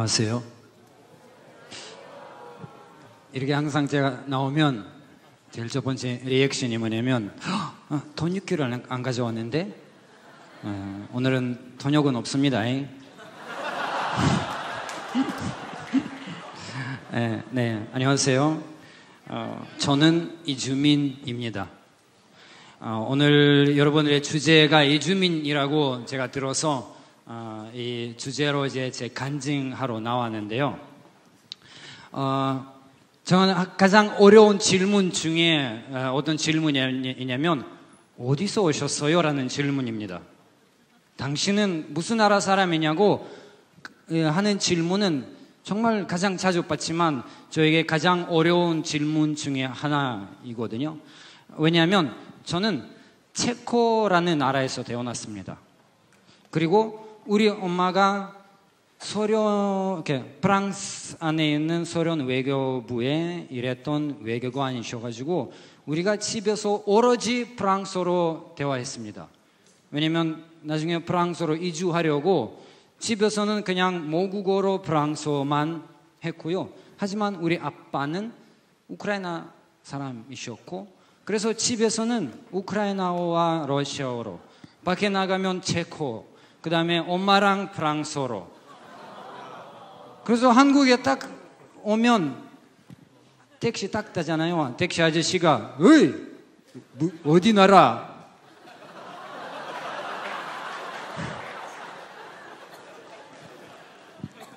안녕하세요. 이렇게 항상 제가 나오면 제일 첫 번째 리액션이 뭐냐면 돈육기를 안 가져왔는데 오늘은 돈육은 없습니다. 네, 안녕하세요. 저는 이주민입니다. 오늘 여러분들의 주제가 이주민이라고 제가 들어서 이 주제로 이제 제 간증하러 나왔는데요. 저는 가장 어려운 질문 중에 어떤 질문이냐면 어디서 오셨어요? 라는 질문입니다. 당신은 무슨 나라 사람이냐고 하는 질문은 정말 가장 자주 받지만 저에게 가장 어려운 질문 중에 하나이거든요. 왜냐하면 저는 체코라는 나라에서 태어났습니다. 그리고 우리 엄마가 프랑스 안에 있는 소련 외교부에 일했던 외교관이셔가지고 우리가 집에서 오로지 프랑스어로 대화했습니다. 왜냐면 나중에 프랑스로 이주하려고 집에서는 그냥 모국어로 프랑스어만 했고요. 하지만 우리 아빠는 우크라이나 사람이셨고 그래서 집에서는 우크라이나어와 러시아어로, 밖에 나가면 체코, 그 다음에 엄마랑 프랑스어로. 그래서 한국에 딱 오면 택시 딱 타잖아요. 택시 아저씨가 어이 어디 나라?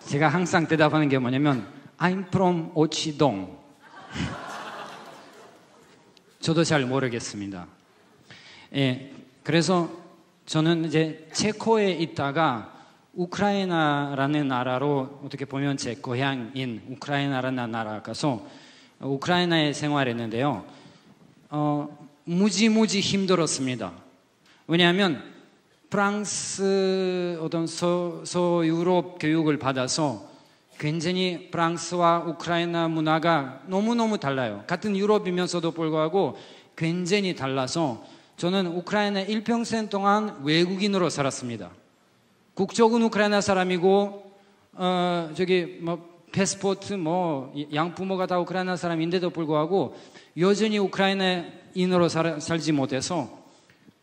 제가 항상 대답하는 게 뭐냐면 I'm from 오치동. 저도 잘 모르겠습니다. 예, 그래서 저는 이제 체코에 있다가 우크라이나라는 나라로 어떻게 보면 제 고향인 우크라이나라는 나라 가서 우크라이나에 생활했는데요. 무지무지 힘들었습니다. 왜냐하면 프랑스 어떤 서유럽 교육을 받아서 굉장히 프랑스와 우크라이나 문화가 너무너무 달라요. 같은 유럽이면서도 불구하고 굉장히 달라서 저는 우크라이나 일평생 동안 외국인으로 살았습니다. 국적은 우크라이나 사람이고 패스포트 양부모가 다 우크라이나 사람인데도 불구하고 여전히 우크라이나인으로 살지 못해서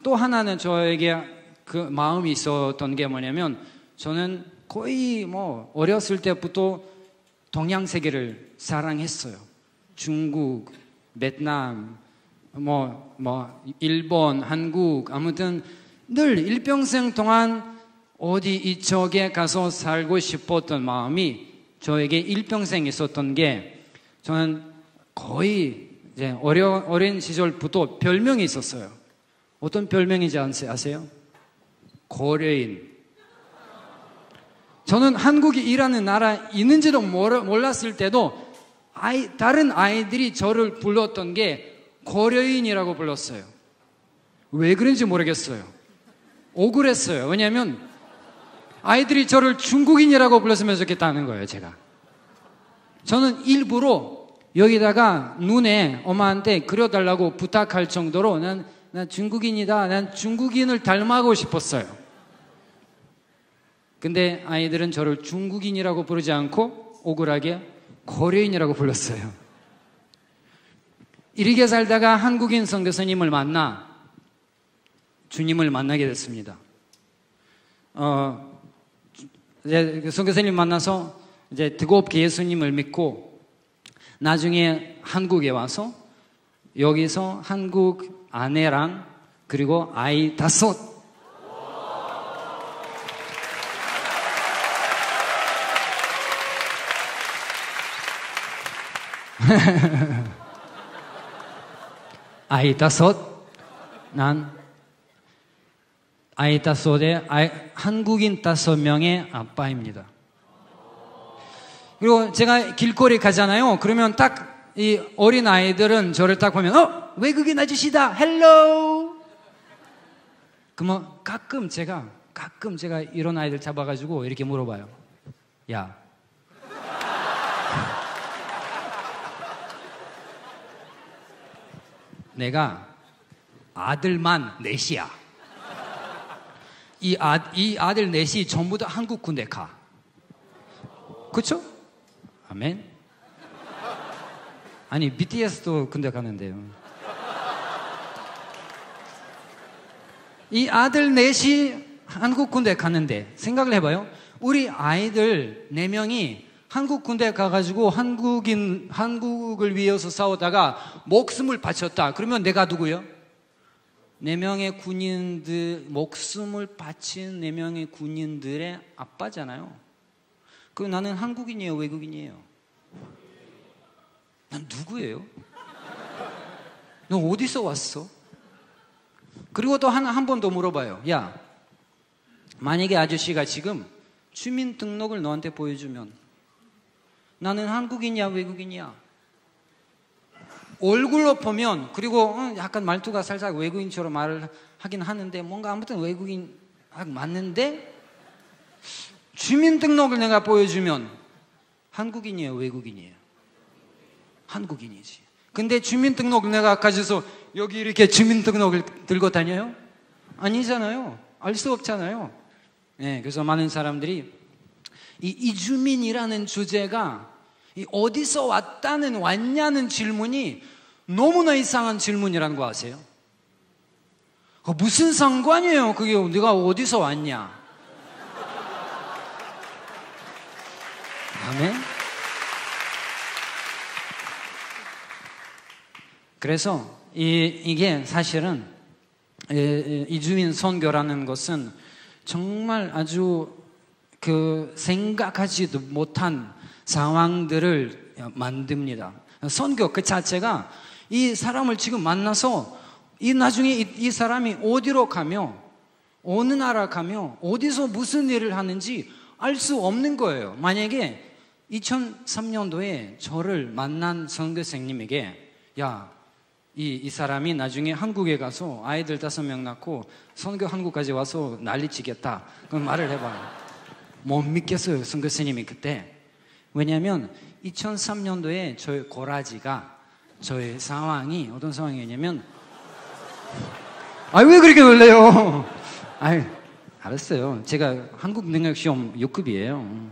또 하나는 저에게 그 마음이 있었던 게 뭐냐면 저는 거의 어렸을 때부터 동양 세계를 사랑했어요. 중국, 베트남, 일본, 한국, 아무튼 늘 일평생 동안 어디 이쪽에 가서 살고 싶었던 마음이 저에게 일평생 있었던 게 저는 거의 이제 어린 시절부터 별명이 있었어요. 어떤 별명인지 아세요? 고려인. 저는 한국이라는 나라 있는지도 몰랐을 때도 다른 아이들이 저를 불렀던 게 고려인이라고 불렀어요. 왜 그런지 모르겠어요. 억울했어요. 왜냐하면 아이들이 저를 중국인이라고 불렀으면 좋겠다는 거예요, 제가. 저는 일부러 여기다가 눈에 엄마한테 그려달라고 부탁할 정도로 난 중국인이다. 난 중국인을 닮아가고 싶었어요. 근데 아이들은 저를 중국인이라고 부르지 않고 억울하게 고려인이라고 불렀어요. 이렇게 살다가 한국인 선교사님을 만나 주님을 만나게 됐습니다. 이제 선교사님 만나서 이제 뜨겁게 예수님을 믿고 나중에 한국에 와서 여기서 한국 아내랑 그리고 아이 5 아이 5 난 아이 5에 한국인 5명의 아빠입니다. 그리고 제가 길거리 가잖아요. 그러면 딱 이 어린 아이들은 저를 딱 보면 외국인 아저씨다. 헬로. 그러면 가끔 제가 이런 아이들 잡아가지고 이렇게 물어봐요. 야, 내가 아들만 넷이야. 이 아들 넷이 전부 다 한국 군대 가. 그쵸? 아멘. 아니 BTS도 군대 가는데요. 이 아들 넷이 한국 군대 갔는데 생각을 해봐요. 우리 아이들 4명이 한국 군대 가가지고 한국을 위해서 싸우다가 목숨을 바쳤다. 그러면 내가 누구요? 4명의 군인들, 목숨을 바친 4명의 군인들의 아빠잖아요. 그 나는 한국인이에요, 외국인이에요? 난 누구예요? 너 어디서 왔어? 그리고 또 한 번 더 물어봐요. 야, 만약에 아저씨가 지금 주민등록을 너한테 보여주면 나는 한국인이야, 외국인이야? 얼굴로 보면, 그리고 약간 말투가 살짝 외국인처럼 말을 하긴 하는데 뭔가 아무튼 외국인 맞는데 주민등록을 내가 보여주면 한국인이에요, 외국인이에요? 한국인이지. 근데 주민등록을 내가 가져서 여기 이렇게 주민등록을 들고 다녀요? 아니잖아요. 알 수 없잖아요. 네, 그래서 많은 사람들이 이 이주민이라는 주제가 이 어디서 왔냐는 질문이 너무나 이상한 질문이라는 거 아세요? 무슨 상관이에요? 그게 네가 어디서 왔냐? 아멘? 그래서 이게 사실은 이주민 선교라는 것은 정말 아주 그 생각하지도 못한 상황들을 만듭니다. 선교 그 자체가 이 사람을 지금 만나서 나중에 이 사람이 어디로 가며 어느 나라 가며 어디서 무슨 일을 하는지 알 수 없는 거예요. 만약에 2003년도에 저를 만난 선교생님에게 야, 이 사람이 나중에 한국에 가서 아이들 5명 낳고 선교 한국까지 와서 난리치겠다. 그럼 말을 해봐요. 못 믿겠어요, 선교사님이 그때. 왜냐하면 2003년도에 저의 고라지가, 저의 상황이 어떤 상황이었냐면, 왜 그렇게 놀래요? 알았어요. 제가 한국 능력 시험 6급이에요.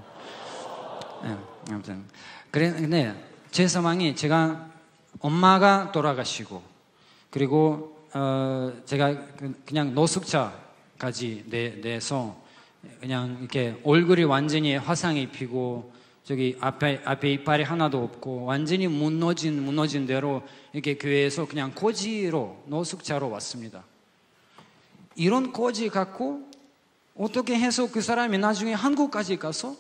네, 아무튼 근데 제 상황이 제가 엄마가 돌아가시고 그리고 제가 그냥 노숙자까지 내서 그냥 이렇게 얼굴이 완전히 화상이 피고 저기 앞에 이빨이 하나도 없고 완전히 무너진 대로 이렇게 교회에서 그냥 고지로 노숙자로 왔습니다. 이런 고지 갖고 어떻게 해서 그 사람이 나중에 한국까지 가서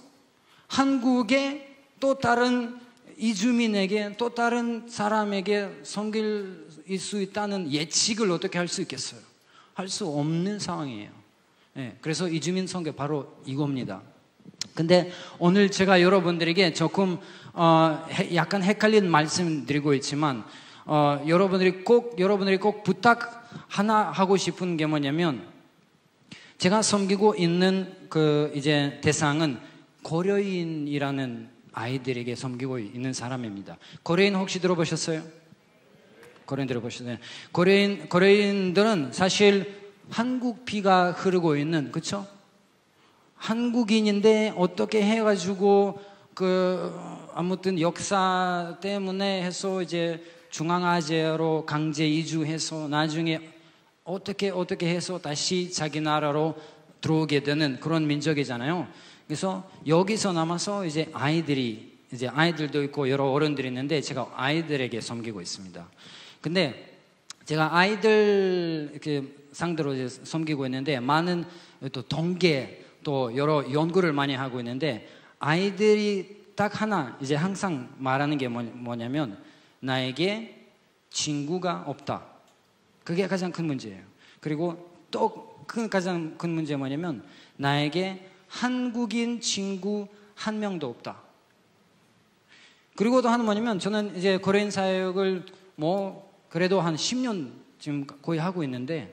한국의 또 다른 이주민에게 또 다른 사람에게 섬길 수 있다는 예측을 어떻게 할 수 있겠어요? 할 수 없는 상황이에요. 네, 그래서 이주민 선교 바로 이겁니다. 근데 오늘 제가 여러분들에게 조금 약간 헷갈린 말씀 드리고 있지만 여러분들이 꼭 부탁 하나 하고 싶은 게 뭐냐면 제가 섬기고 있는 그 이제 대상은 고려인이라는 아이들에게 섬기고 있는 사람입니다. 고려인 혹시 들어보셨어요? 고려인 들어보셨어요? 고려인들은 사실 한국 피가 흐르고 있는, 그렇죠? 한국인인데 어떻게 해가지고 아무튼 역사 때문에 해서 이제 중앙아시아로 강제 이주해서 나중에 어떻게 해서 다시 자기 나라로 들어오게 되는 그런 민족이잖아요. 그래서 여기서 남아서 이제 아이들도 있고 여러 어른들이 있는데 제가 아이들에게 섬기고 있습니다. 근데 제가 아이들 이렇게 상대로 이제 섬기고 있는데 많은 또 동계 또 여러 연구를 많이 하고 있는데 아이들이 딱 하나 이제 항상 말하는 게 뭐냐면 나에게 친구가 없다. 그게 가장 큰 문제예요. 그리고 또 가장 큰 문제가 뭐냐면 나에게 한국인 친구 한 명도 없다. 그리고 또 하나 뭐냐면 저는 이제 고려인 사역을 그래도 한 10년 지금 거의 하고 있는데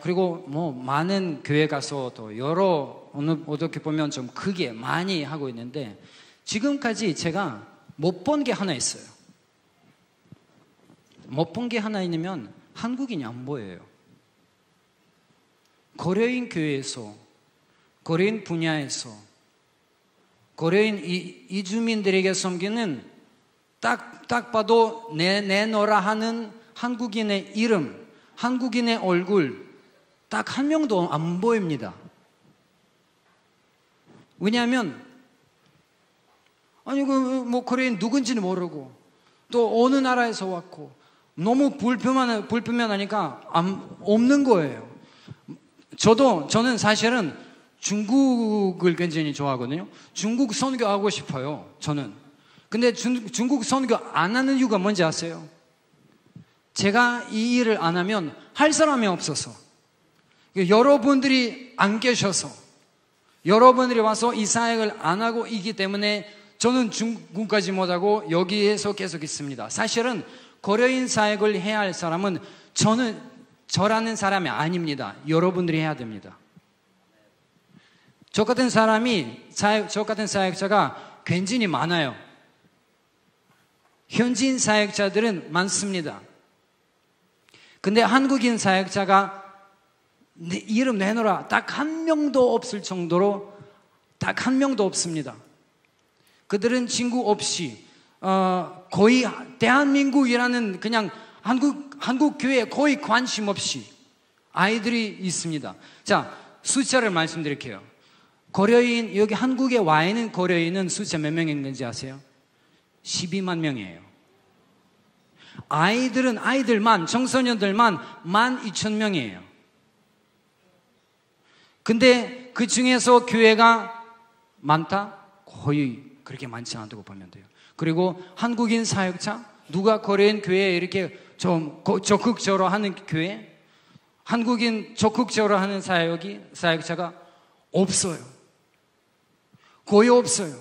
그리고 많은 교회 가서 또 여러 어떻게 보면 좀 크게 많이 하고 있는데 지금까지 제가 못 본 게 하나 있어요. 못 본 게 하나 있으면 한국인이 안 보여요. 고려인 교회에서 고려인 분야에서 고려인 이주민들에게 섬기는 딱 봐도 내노라 하는 한국인의 이름, 한국인의 얼굴 딱 한 명도 안 보입니다. 왜냐하면 고려인 누군지는 모르고 또 어느 나라에서 왔고 너무 불편하니까 없는 거예요. 저는 사실은 중국을 굉장히 좋아하거든요. 중국 선교하고 싶어요, 저는. 근데 중국 선교 안 하는 이유가 뭔지 아세요? 제가 이 일을 안 하면 할 사람이 없어서, 여러분들이 안 계셔서, 여러분들이 와서 이 사역을 안 하고 있기 때문에 저는 중국까지 못하고 여기에서 계속 있습니다. 사실은 고려인 사역을 해야 할 사람은 저라는 사람이 아닙니다. 여러분들이 해야 됩니다. 저 같은 사역자가 굉장히 많아요. 현지인 사역자들은 많습니다. 근데 한국인 사역자가 이름 내놓으라 딱 한 명도 없을 정도로 딱 한 명도 없습니다. 그들은 친구 없이 거의 대한민국이라는 그냥 한국 교회에 거의 관심 없이 아이들이 있습니다. 자, 숫자를 말씀드릴게요. 고려인, 여기 한국에 와 있는 고려인은 숫자 몇 명 있는지 아세요? 12만 명이에요. 아이들만, 청소년들만 12,000명이에요. 근데 그 중에서 교회가 많다? 거의 그렇게 많지 않다고 보면 돼요. 그리고 한국인 사역자, 누가 고려인 교회에 이렇게 좀 적극적으로 하는 교회, 한국인 적극적으로 하는 사역자가 없어요. 거의 없어요.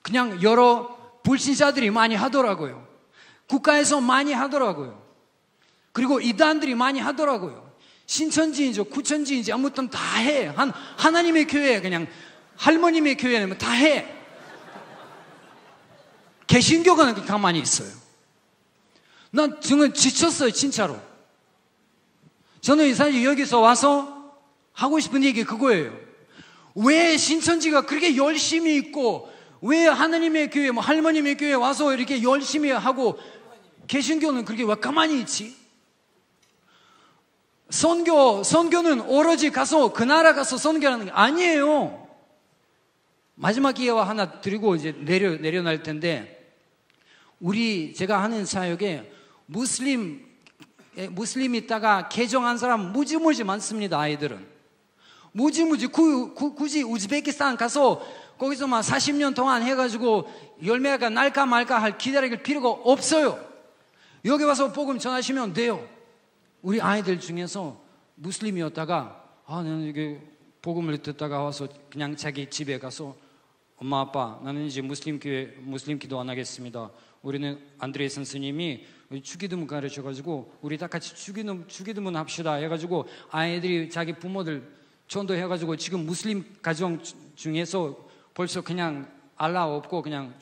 그냥 여러 불신자들이 많이 하더라고요. 국가에서 많이 하더라고요. 그리고 이단들이 많이 하더라고요. 신천지인지 구천지인지 아무튼 다 해. 하나님의 교회, 그냥 할머님의 교회는 다 해. 개신교가 가만히 있어요. 난 정말 지쳤어요, 진짜로. 저는 사실 여기서 와서 하고 싶은 얘기 그거예요. 왜 신천지가 그렇게 열심히 있고, 왜 하나님의 교회, 할머님의 교회 와서 이렇게 열심히 하고, 개신교는 그렇게 왜 가만히 있지? 선교는 오로지 가서, 그 나라 가서 선교하는 게 아니에요. 마지막 기회와 하나 드리고 이제 내려날 텐데, 제가 하는 사역에 무슬림 있다가 개종한 사람 무지무지 많습니다, 아이들은. 굳이 우즈베키스탄 가서 거기서 40년 동안 해가지고 열매가 날까 말까 기다릴 필요가 없어요. 여기 와서 복음 전하시면 돼요. 우리 아이들 중에서 무슬림이었다가 나는 이게 복음을 듣다가 와서 그냥 자기 집에 가서 엄마 아빠 나는 이제 무슬림 기도 안 하겠습니다. 우리는 안드레 선생님이 주기도문 가르쳐가지고 우리 다 같이 주기도문 합시다 해가지고 아이들이 자기 부모들 전도해가지고 지금 무슬림 가정 중에서 벌써 그냥 알라 없고 그냥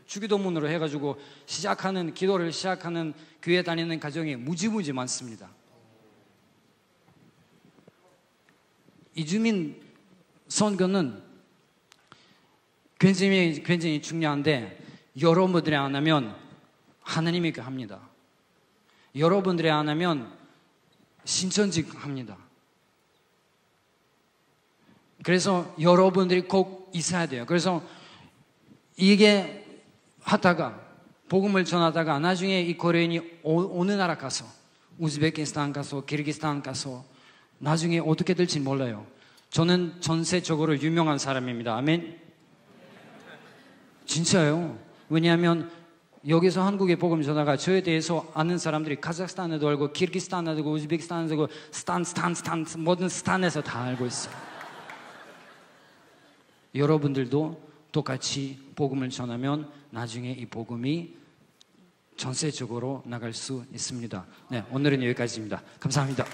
주기도문으로 해가지고 기도를 시작하는 교회 다니는 가정이 무지무지 많습니다. 이주민 선교는 굉장히 중요한데 여러분들이 안 하면 하나님이 합니다. 여러분들이 안 하면 신천지 합니다. 그래서 여러분들이 꼭 있어야 돼요. 그래서 이게 하다가 복음을 전하다가 나중에 이 고려인이 어느 나라 가서 우즈베키스탄 가서 키르기스탄 가서 나중에 어떻게 될지 몰라요. 저는 전세적으로 유명한 사람입니다. 아멘. 진짜요. 왜냐하면 여기서 한국에 복음 전하가 저에 대해서 아는 사람들이 카자흐스탄에도 알고 키르기스탄에도 알고 우즈베키스탄에도 알고 스탄 모든 스탄에서 다 알고 있어요. 여러분들도 똑같이 복음을 전하면 나중에 이 복음이 전세적으로 나갈 수 있습니다. 네, 오늘은 여기까지입니다. 감사합니다.